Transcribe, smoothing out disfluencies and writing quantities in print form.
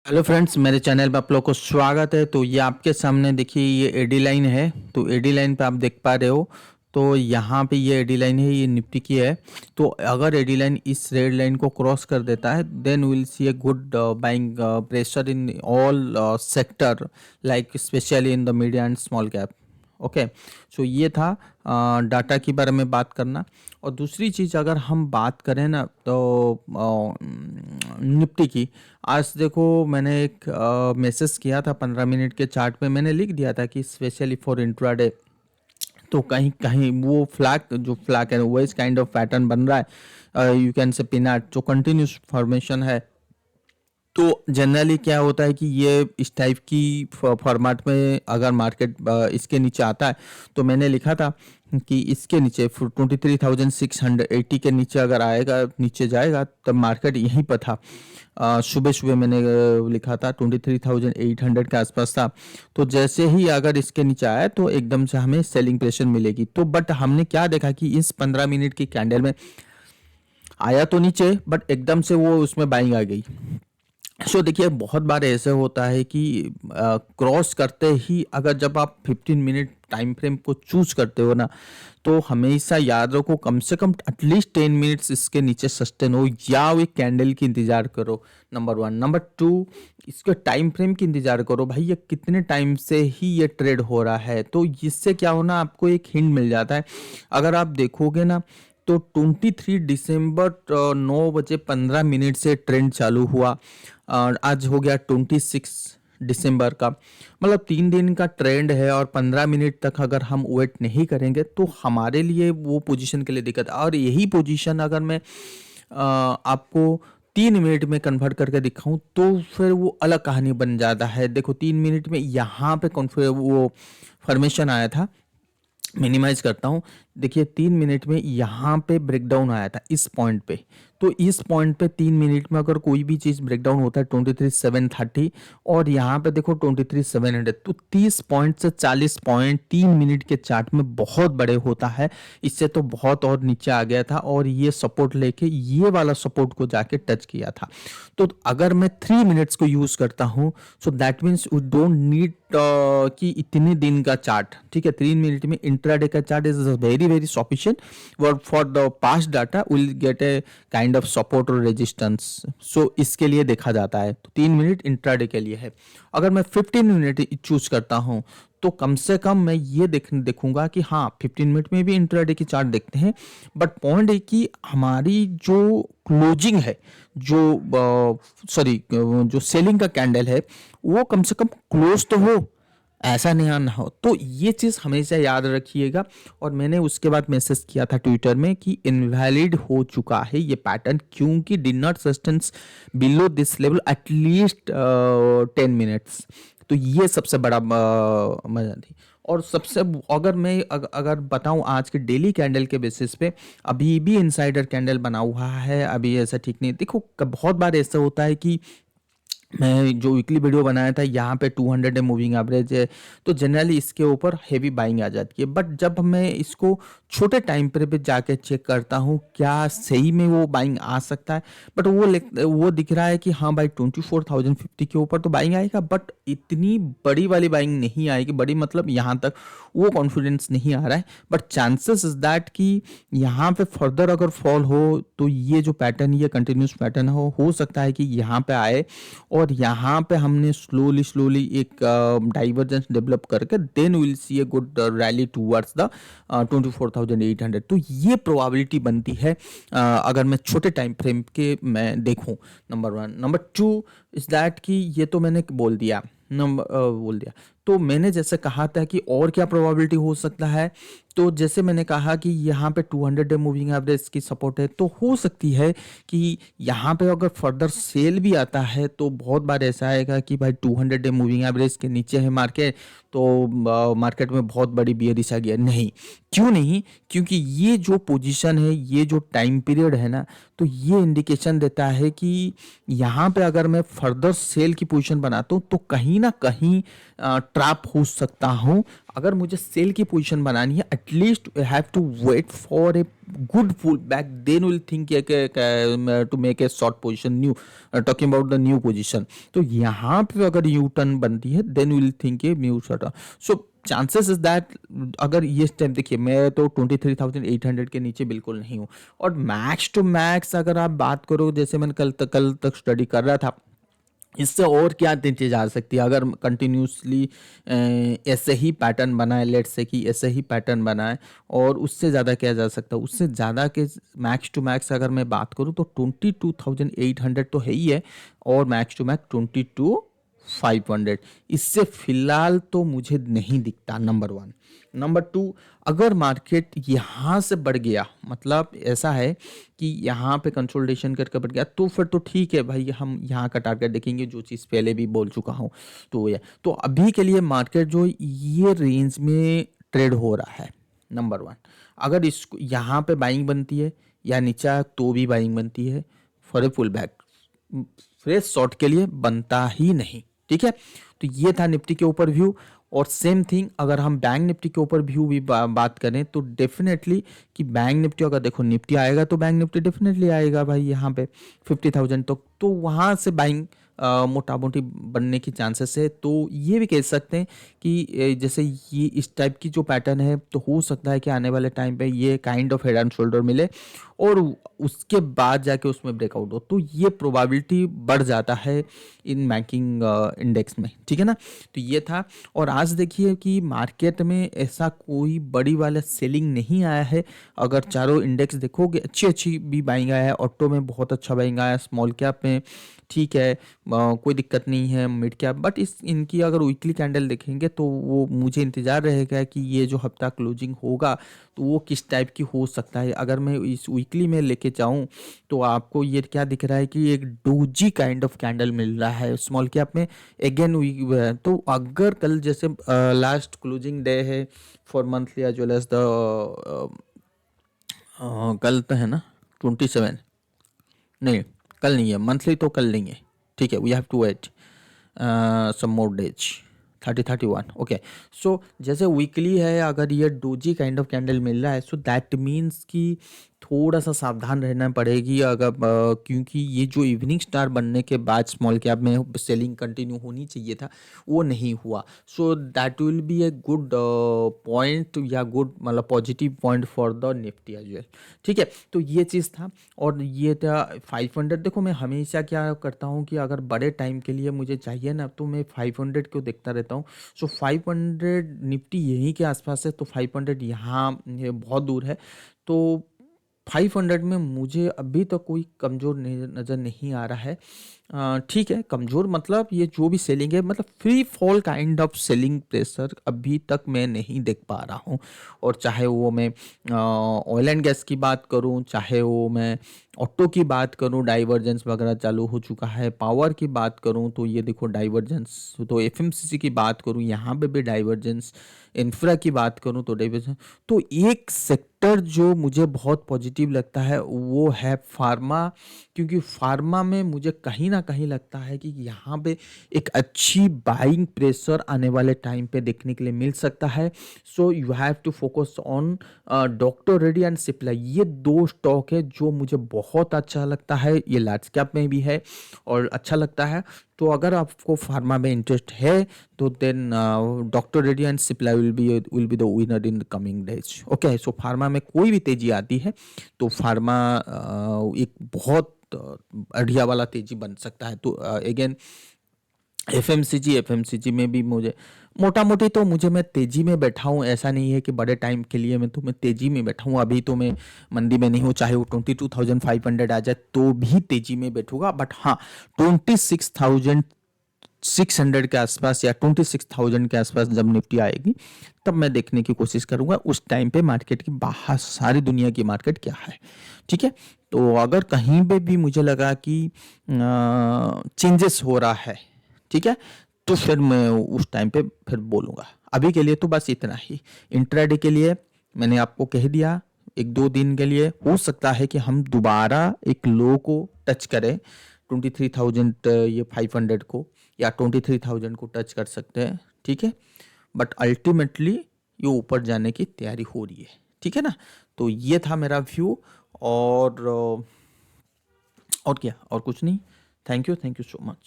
Hello friends, मेरे channel पे आप लोग को स्वागत है। तो ये आपके सामने देखिए, ये एडी लाइन है। तो एडी लाइन पे आप देख पा रहे हो। तो यहाँ पे ये एडी लाइन है, ये निफ्टी की है। तो अगर एडी लाइन इस रेड लाइन को क्रॉस कर देता है, then will see a good buying pressure in all sector, like specially in the medium and small cap. Okay. So ये था डाटा के बारे में बात करना। और दूसरी चीज़ अगर हम बात करें ना, तो निफ्टी की, आज देखो मैंने एक मैसेज किया था 15 मिनट के चार्ट पे, मैंने लिख दिया था कि स्पेशली फॉर इंट्राडे। तो कहीं कहीं वो फ्लैग, जो फ्लैग है वो इस काइंड ऑफ पैटर्न बन रहा है। यू कैन से पिनट जो कंटिन्यूस फॉर्मेशन है। तो जनरली क्या होता है कि ये इस टाइप की फॉर्मेट में अगर मार्केट इसके नीचे आता है, तो मैंने लिखा था कि इसके नीचे 23,680 के नीचे अगर आएगा, नीचे जाएगा, तब मार्केट यहीं पर था। सुबह सुबह मैंने लिखा था 23,800 के आसपास था। तो जैसे ही अगर इसके नीचे आया तो एकदम से हमें सेलिंग प्रेशर मिलेगी। तो बट हमने क्या देखा कि इस 15 मिनट की कैंडल में आया तो नीचे, बट एकदम से वो उसमें बाइंग आ गई। सो देखिए, बहुत बार ऐसे होता है कि क्रॉस करते ही, अगर जब आप 15 मिनट टाइम फ्रेम को चूज करते हो ना, तो हमेशा याद रखो कम से कम एटलीस्ट 10 मिनट्स इसके नीचे सस्टेन हो, या वो एक कैंडल की इंतजार करो। Number one. नंबर टू, इसके टाइम फ्रेम की इंतजार करो, भाई ये कितने टाइम से ही ये ट्रेड हो रहा है। तो इससे क्या होना, आपको एक हिंट मिल जाता है। अगर आप देखोगे ना, तो 23 दिसंबर 9 बजे 15 मिनट से ट्रेंड चालू हुआ, और आज हो गया 26 दिसंबर का। मतलब 3 दिन का ट्रेंड है, और 15 मिनट तक अगर हम वेट नहीं करेंगे तो हमारे लिए वो पोजीशन के लिए दिक्कत है। और यही पोजीशन अगर मैं आपको 3 मिनट में कन्वर्ट करके दिखाऊं, तो फिर वो अलग कहानी बन जाता है। देखो 3 मिनट में यहाँ पे वो फॉर्मेशन आया था। मिनिमाइज करता हूँ। देखिए 3 मिनट में यहाँ पे ब्रेकडाउन आया था इस पॉइंट पे। तो इस पॉइंट पे 3 मिनट में अगर कोई भी चीज़ ब्रेकडाउन होता है 23,730, और यहाँ पे देखो 23,700, तो 30 पॉइंट से 40 पॉइंट 3 मिनट के चार्ट में बहुत बड़े होता है। इससे तो बहुत और नीचे आ गया था, और ये सपोर्ट लेके ये वाला सपोर्ट को जाके टच किया था। तो अगर मैं 3 मिनट्स को यूज करता हूँ, so that means we don't need कि इतने दिन का चार्ट, ठीक है। 3 मिनट में इंट्राडे का chart is very very sufficient for the past data will get a kind of support और रेजिस्टेंस। सो इसके लिए देखा जाता है। तो 3 मिनट इंट्राडे के लिए है। अगर मैं 15 मिनट चूज करता हूँ, तो कम से कम मैं ये देखूंगा कि हाँ, 15 मिनट में भी इंट्राडे की चार्ट देखते हैं। बट पॉइंट है कि हमारी जो क्लोजिंग है, जो सॉरी जो सेलिंग का कैंडल है, वो कम से कम क्लोज तो हो, ऐसा नहीं ना हो। तो ये चीज़ हमेशा याद रखिएगा। और मैंने उसके बाद मैसेज किया था ट्विटर में कि इनवैलिड हो चुका है ये पैटर्न, क्योंकि did not sustains below this level at least 10 minutes. तो ये सबसे बड़ा मजा थी। और सबसे, अगर मैं अगर बताऊं आज के डेली कैंडल के बेसिस पे, अभी भी इनसाइडर कैंडल बना हुआ है। अभी ऐसा ठीक नहीं। देखो बहुत बार ऐसा होता है कि मैं जो वीकली वीडियो बनाया था, यहाँ पे 200 है मूविंग एवरेज है, तो जनरली इसके ऊपर हेवी बाइंग आ जाती है। बट जब मैं इसको छोटे टाइम पे जाके चेक करता हूँ, क्या सही में वो बाइंग आ सकता है। बट वो दिख रहा है कि हाँ भाई 24,050 के ऊपर तो बाइंग आएगा, बट इतनी बड़ी वाली बाइंग नहीं आएगी। बड़ी मतलब यहाँ तक वो कॉन्फिडेंस नहीं आ रहा है। बट चांसेस इज दैट कि यहाँ पे फर्दर अगर फॉल हो, तो ये जो पैटर्न, ये कंटिन्यूस पैटर्न हो सकता है कि यहाँ पे आए, और यहाँ पे हमने स्लोली स्लोली एक डाइवर्जेंस डेवलप करके then will see a good rally towards the 24,800। तो ये प्रोबेबिलिटी बनती है अगर मैं छोटे टाइम फ्रेम के मैं देखूं। Number one. Number two is that कि ये तो मैंने बोल दिया। तो मैंने जैसे कहा था कि और क्या प्रोबेबिलिटी हो सकता है, तो जैसे मैंने कहा कि यहाँ पे 200 डे मूविंग एवरेज की सपोर्ट है, तो हो सकती है कि यहाँ पे अगर फर्दर सेल भी आता है, तो बहुत बार ऐसा आएगा कि भाई 200 डे मूविंग एवरेज के नीचे है मार्केट, तो मार्केट में बहुत बड़ी बियरिश आ गया। नहीं, क्यों नहीं? क्योंकि ये जो पोजीशन है, ये जो टाइम पीरियड है ना, तो ये इंडिकेशन देता है कि यहाँ पे अगर मैं फर्दर सेल की पोजीशन बनाता हूँ, तो कहीं ना कहीं ट्रैप हो सकता हूँ। अगर मुझे सेल की पोजीशन बनानी है, at least I have to wait for a good pull back, then will think to make a short position new, talking about the new position. तो यहाँ पे अगर यू टर्न बनती है then will think a new short. So chances is that अगर ये step देखिए, मैं तो 23,800 के नीचे बिल्कुल नहीं हूँ। और मैक्स टू मैक्स अगर आप बात करो, जैसे मैंने कल तक स्टडी कर रहा था, इससे और क्या चीज़ आ सकती है अगर कंटिन्यूसली ऐसे ही पैटर्न बनाए, लेट्स से कि ऐसे ही पैटर्न बनाए, और उससे ज़्यादा क्या जा सकता है, उससे ज़्यादा के मैक्स टू मैक्स अगर मैं बात करूँ तो 22,800 तो है ही है, और मैक्स टू मैक्स 22,500, इससे फिलहाल तो मुझे नहीं दिखता, नंबर वन। नंबर टू, अगर मार्केट यहाँ से बढ़ गया, मतलब ऐसा है कि यहाँ पे कंसोलिडेशन करके बढ़ गया, तो फिर तो ठीक है भाई, हम यहाँ का टारगेट देखेंगे, जो चीज़ पहले भी बोल चुका हूँ। तो ये तो अभी के लिए मार्केट जो ये रेंज में ट्रेड हो रहा है, नंबर वन। अगर इसको यहाँ पे बाइंग बनती है या नीचा, तो भी बाइंग बनती है for a pull back, fresh short के लिए बनता ही नहीं। ठीक है, तो ये था निफ्टी के ऊपर व्यू। और सेम थिंग अगर हम बैंक निफ्टी के ऊपर व्यू भी बात करें तो डेफिनेटली कि बैंक निफ्टी, अगर देखो निफ्टी आएगा तो बैंक निफ्टी डेफिनेटली आएगा भाई यहाँ पे 50,000 तक, तो वहाँ से बाइंग मोटा मोटी बनने की चांसेस है। तो ये भी कह सकते हैं कि जैसे ये इस टाइप की जो पैटर्न है, तो हो सकता है कि आने वाले टाइम पे ये kind of head and shoulder मिले और उसके बाद जाके उसमें ब्रेकआउट हो, तो ये प्रोबेबिलिटी बढ़ जाता है इन बैंकिंग इंडेक्स में। ठीक है ना, तो ये था। और आज देखिए कि मार्केट में ऐसा कोई बड़ी वाला सेलिंग नहीं आया है। अगर चारों इंडेक्स देखोगे, अच्छी अच्छी भी बाइंग आया है, ऑटो में बहुत अच्छा बाइंग आया है, स्मॉल कैप में ठीक है, कोई दिक्कत नहीं है, मिड कैप। बट इनकी अगर वीकली कैंडल देखेंगे तो वो मुझे इंतज़ार रहेगा कि ये जो हफ्ता क्लोजिंग होगा तो वो किस टाइप की हो सकता है। अगर मैं इस वीकली में लेके जाऊं तो आपको ये क्या दिख रहा है कि एक डोजी काइंड ऑफ कैंडल मिल रहा है स्मॉल कैप में अगेन। तो अगर कल जैसे लास्ट क्लोजिंग डे है for monthly as well as the, कल तो है ना 27, नहीं कल नहीं है, मंथली तो कल नहीं है। ठीक है, we have to wait some more days, 31 okay. So जैसे वीकली है, अगर ये डोजी काइंड ऑफ कैंडल मिल रहा है, सो दैट मीन्स कि थोड़ा सा सावधान रहना पड़ेगी। अगर क्योंकि ये जो इवनिंग स्टार बनने के बाद स्मॉल कैप में सेलिंग कंटिन्यू होनी चाहिए था, वो नहीं हुआ। So that will be a good point या गुड मतलब positive point for the Nifty as well. ठीक है, तो ये चीज़ था। और ये था 500। देखो मैं हमेशा क्या करता हूँ कि अगर बड़े टाइम के लिए मुझे चाहिए ना, तो मैं 500 को देखता रहता हूँ। सो 500 निफ्टी यहीं के आसपास है, तो 500 यहाँ ये बहुत दूर है, तो 500 में मुझे अभी तक कोई कमज़ोर नज़र नहीं आ रहा है। ठीक है, कमज़ोर मतलब ये जो भी सेलिंग है, मतलब free fall kind of selling pressure अभी तक मैं नहीं देख पा रहा हूँ। और चाहे वो मैं ऑयल एंड गैस की बात करूँ, चाहे वो मैं ऑटो की बात करूँ, डाइवर्जेंस वगैरह चालू हो चुका है। पावर की बात करूँ तो ये देखो डाइवर्जेंस, तो एफएमसीजी की बात करूँ यहाँ पे भी डाइवर्जेंस, इंफ्रा की बात करूँ तो डाइवर्जेंस। तो एक सेक्टर जो मुझे बहुत पॉजिटिव लगता है वो है फार्मा, क्योंकि फार्मा में मुझे कहीं ना कहीं लगता है कि यहाँ पे एक अच्छी बाइंग प्रेशर आने वाले टाइम पे देखने के लिए मिल सकता है। So you have to focus on doctor Reddy and Cipla. ये दो स्टॉक है जो मुझे बहुत अच्छा लगता है, ये लार्ज कैप में भी है और अच्छा लगता है। तो अगर आपको फार्मा में इंटरेस्ट है तो then doctor Reddy and Cipla will be the winner in the coming days. Okay, so pharma में कोई भी तेजी आती है तो फार्मा एक बहुत बढ़िया वाला तेजी बन सकता है। तो अगेन एफएमसीजी में भी मुझे मोटा मोटी तो मैं तेजी में बैठा हूँ। ऐसा नहीं है कि बड़े टाइम के लिए मैं तेजी में बैठा हूँ। अभी तो मैं मंदी में नहीं हूँ, चाहे वो 22,500 आ जाए तो भी तेजी में बैठूंगा। बट हाँ, 26,600 के आसपास या 26,000 के आसपास जब निफ्टी आएगी तब मैं देखने की कोशिश करूंगा। उस टाइम पे मार्केट की बाहर सारी दुनिया की मार्केट क्या है। ठीक है, तो अगर कहीं पे भी मुझे लगा कि चेंजेस हो रहा है, ठीक है, तो फिर मैं उस टाइम पे फिर बोलूँगा। अभी के लिए तो बस इतना ही। इंट्राडे के लिए मैंने आपको कह दिया, 1-2 दिन के लिए हो सकता है कि हम दोबारा एक लो को टच करें। 23,000 ये 500 को या 23,000 को टच कर सकते हैं, ठीक है। बट अल्टीमेटली ये ऊपर जाने की तैयारी हो रही है, ठीक है ना। तो ये था मेरा व्यू, और क्या, और कुछ नहीं। Thank you so much.